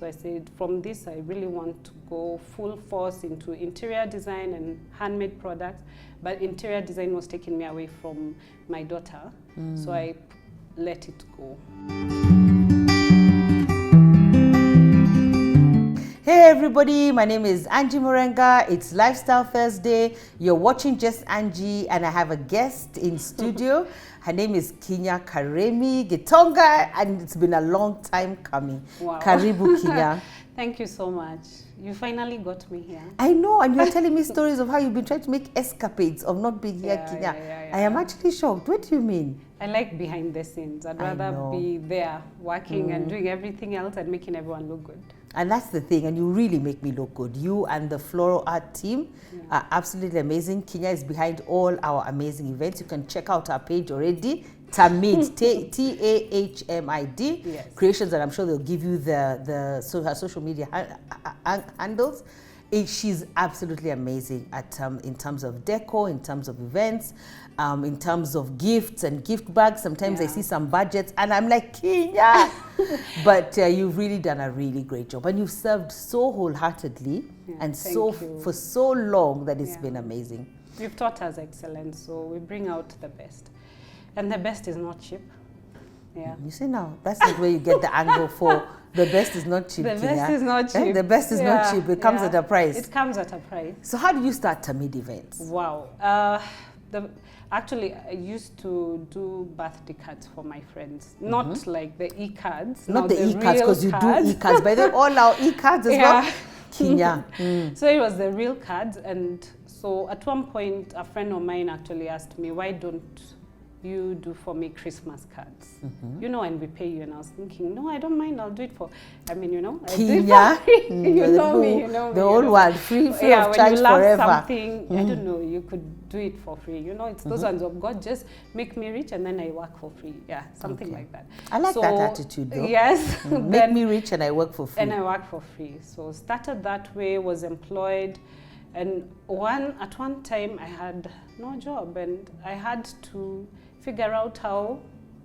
So I said, from this, I really want to go full force into interior design and handmade products. But interior design was taking me away from my daughter. So I let it go. Hey everybody, my name is Angie Murenga. It's Lifestyle Thursday. You're watching Just Angie, and I have a guest in studio. Her name is Kinya Karimi Gitonga, and it's been a long time coming. Wow. Karibu, Kinya. Thank you so much. You finally got me here. I know, and you're telling me stories of how you've been trying to make escapades of not being here, Kinya. I am actually shocked. What do you mean? I like behind the scenes. I'd rather be there working and doing everything else and making everyone look good. And that's the thing, and you really make me look good. You and the Floral Art team are absolutely amazing. Kinya is behind all our amazing events. You can check out our page already, Tahmid, Tahmid Creations, and I'm sure they'll give you her social media handles. She's absolutely amazing at in terms of decor, in terms of events, in terms of gifts and gift bags. Sometimes I see some budgets and I'm like, Kinya! But you've really done a really great job, and you've served so wholeheartedly and for so long that it's been amazing. You've taught us excellence, so we bring out the best. And the best is not cheap. Yeah. You see now, that's not where you get the angle for the best is not cheap. The best is not cheap. The best is not cheap. It comes at a price. It comes at a price. So how did you start Tahmid events? Wow. Actually, I used to do birthday cards for my friends. Not like the e-cards. Not the e-cards, because you do e-cards. By the way, all our e-cards as well. Kinya. So it was the real cards. And so at one point, a friend of mine actually asked me, why don't you do for me Christmas cards, you know, and we pay you. And I was thinking, no, I don't mind, I'll do it for, I mean, you know, Kinya, you know me, the whole world, free of charge when you love forever. Something, I don't know, you could do it for free, you know, it's those ones of God, just make me rich and then I work for free, something like that. I like that attitude though. Yes. Make me rich and I work for free. And I work for free. So started that way, was employed, and at one time I had no job and I had to figure out how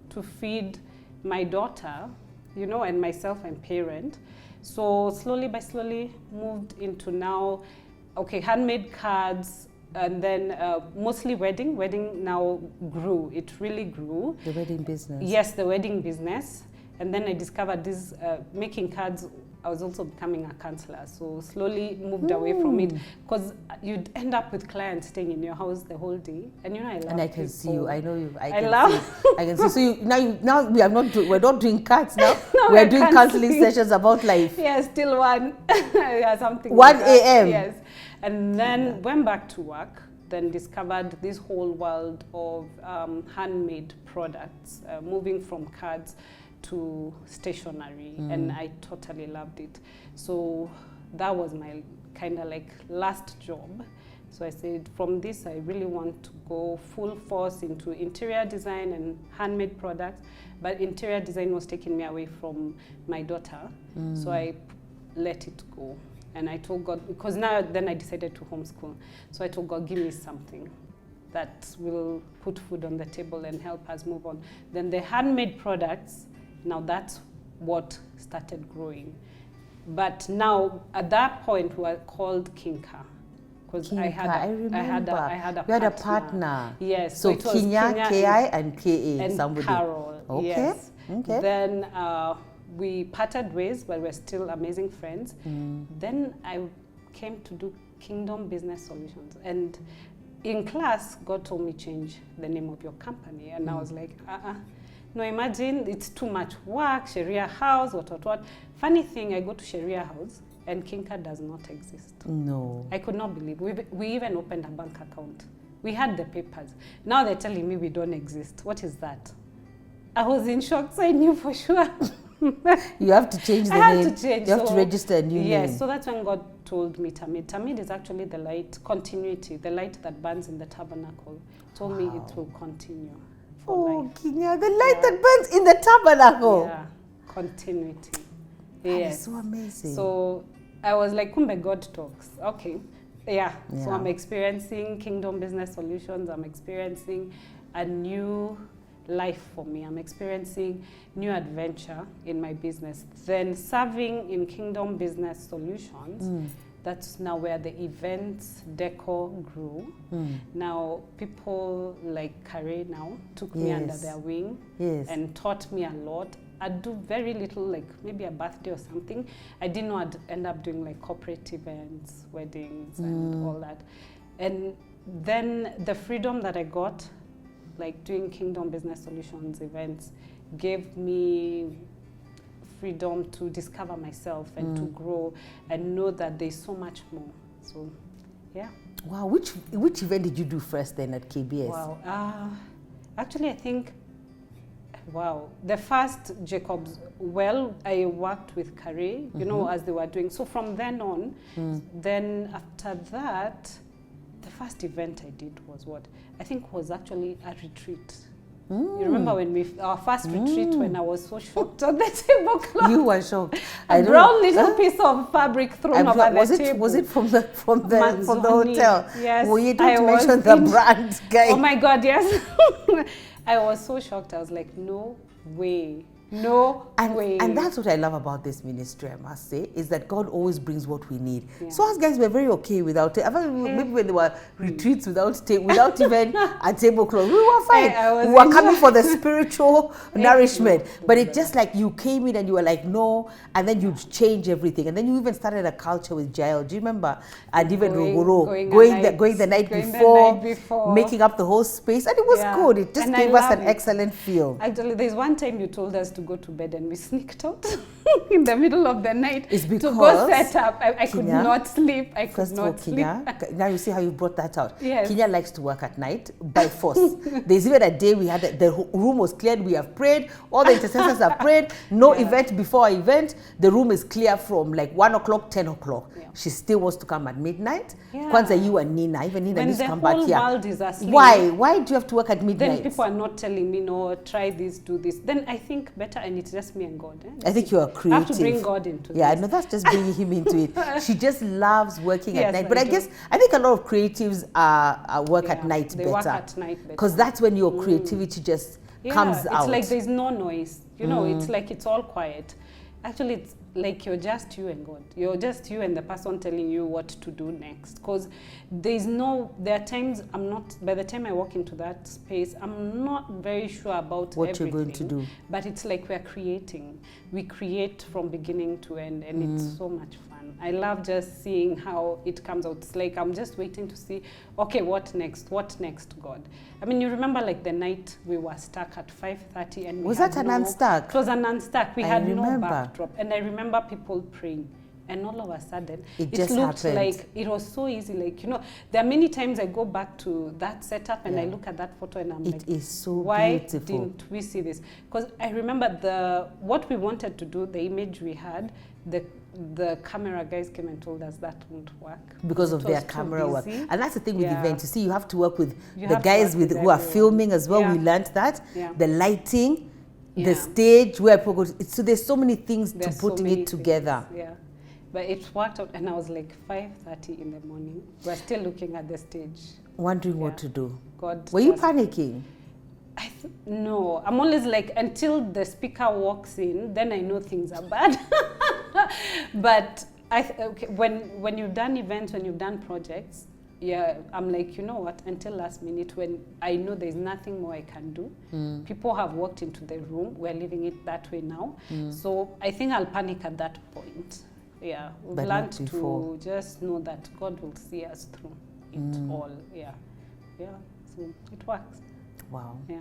to feed my daughter, you know, and myself and parent. So slowly by slowly moved into now, handmade cards, and then mostly wedding. Wedding now grew, it really grew. The wedding business. Yes, the wedding business. And then I discovered this, making cards. I was also becoming a counselor, so slowly moved away from it, because you'd end up with clients staying in your house the whole day, and you know I love. And I can see you. I know you. I can see. So now we are not. We're not doing cards now. No, we're doing counseling sessions about life. Yeah, still one. Something. 1 a.m. Yes, and then went back to work. Then discovered this whole world of handmade products, moving from cards to stationery, and I totally loved it. So that was my kind of like last job. So I said, from this, I really want to go full force into interior design and handmade products. But interior design was taking me away from my daughter. So I let it go. And I told God, because then I decided to homeschool. So I told God, give me something that will put food on the table and help us move on. Then the handmade products, now that's what started growing. But now at that point we were called Kinka, because I had a partner. Yes. So Kinya, K-I and K-A. And somebody. Carol. Okay. Yes. Okay. Then we parted ways, but we're still amazing friends. Then I came to do Kingdom Business Solutions, and in class God told me change the name of your company, and I was like, no, imagine, it's too much work, Sharia house, what. Funny thing, I go to Sharia house and Kinka does not exist. No. I could not believe. We even opened a bank account. We had the papers. Now they're telling me we don't exist. What is that? I was in shock, so I knew for sure. You have to change the name. I had to change. You have to register a new name. Yes, so that's when God told me Tahmid. Tahmid is actually the light, continuity, the light that burns in the tabernacle. Told me it will continue. Oh, Kinya, the light that burns in the tabernacle. Yeah, continuity. That is so amazing. So I was like, Kumbe, God talks. Okay. Yeah. So I'm experiencing Kingdom Business Solutions. I'm experiencing a new life for me. I'm experiencing new adventure in my business. Then serving in Kingdom Business Solutions, that's now where the events decor grew. Now people like Kare now took me under their wing and taught me a lot. I'd do very little, like maybe a birthday or something. I didn't know I'd end up doing like corporate events, weddings and all that. And then the freedom that I got, like doing Kingdom Business Solutions events, gave me freedom to discover myself and to grow and know that there's so much more. So, yeah. Wow, which event did you do first then at KBS? Wow, actually I think, wow, the first Jacob's Well, I worked with Kare, you know, as they were doing. So from then on, then after that, the first event I did was what? I think was actually a retreat. You remember when our first retreat, when I was so shocked on the tablecloth? You were shocked. A brown little piece of fabric thrown over the table. Was it from the hotel? Yes. Well, you don't mention the brand, guy. Oh my God, yes. I was so shocked. I was like, no way. No way. And that's what I love about this ministry, I must say, is that God always brings what we need. So us guys were very okay without it. Maybe when there were retreats without even a tablecloth, we were fine. We were coming for the spiritual nourishment. But it's just like you came in and you were like, no, and then you change everything. And then you even started a culture with Jael. Do you remember? And even going the night before, making up the whole space. And it was good. It just gave us an excellent feel. Actually, there's one time you told us to go to bed and we sneaked out in the middle of the night to go set up. I could not sleep. I could not sleep. Kinya, now you see how you brought that out. Yes. Kinya likes to work at night by force. There's even a day we had, the room was cleared, we have prayed, all the intercessors have prayed, no event before our event, the room is clear from like 1 o'clock, 10 o'clock. She still wants to come at midnight. Kwanza you and Nina, even Nina needs to come back here. World is asleep. Why do you have to work at midnight? Then people are not telling me, no, try this, do this. Then I think better, and it's just me and God. I think you are creative. I have to bring God into this. Yeah, no, that's just bringing him into it. She just loves working at night. But I think a lot of creatives work at night better. They work at night better. Because that's when your creativity just comes out. It's like there's no noise. You know, it's like it's all quiet. Actually, it's like you're just you and God. You're just you and the person telling you what to do next. Because there are times by the time I walk into that space, I'm not very sure about what everything, you're going to do. But it's like we're creating. We create from beginning to end, and it's so much fun. I love just seeing how it comes out. It's like I'm just waiting to see, okay, what next? What next, God? I mean, you remember like the night we were stuck at 5:30 and was that an unstuck? It was an unstuck. We had no backdrop. And I remember people praying. And all of a sudden, it just looked happened. like it was so easy. Like, you know, there are many times I go back to that setup and I look at that photo and I'm like, it is so why beautiful. Didn't we see this? Because I remember what we wanted to do, the image we had, the camera guys came and told us that won't work. Because of their camera work. And that's the thing with events. You see, you have to work with the guys who are filming as well. We learned that. The lighting, the stage, where people go. So there's so many things to putting it together. But it worked out, and I was like 5:30 in the morning. We're still looking at the stage. Wondering what to do. God. Were you panicking? No, I'm always like, until the speaker walks in, then I know things are bad. But when you've done events, when you've done projects, I'm like, you know what, until last minute, when I know there's nothing more I can do, people have walked into the room, we're leaving it that way now. So I think I'll panic at that point. Yeah, we've learned to just know that God will see us through it all. So it works. Wow. Yeah.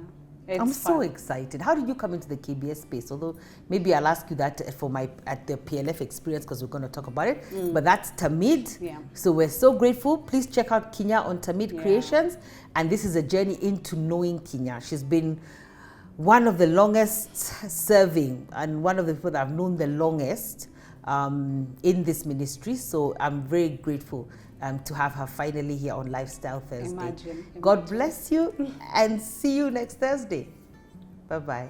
I'm so excited. How did you come into the KBS space? Although maybe I'll ask you that at the PLF experience, because we're going to talk about it. But that's Tahmid. Yeah. So we're so grateful. Please check out Kinya on Tahmid Creations. And this is a journey into knowing Kinya. She's been one of the longest serving and one of the people that I've known the longest in this ministry. So I'm very grateful to have her finally here on Lifestyle Thursday. Imagine. God bless you and see you next Thursday. Bye-bye.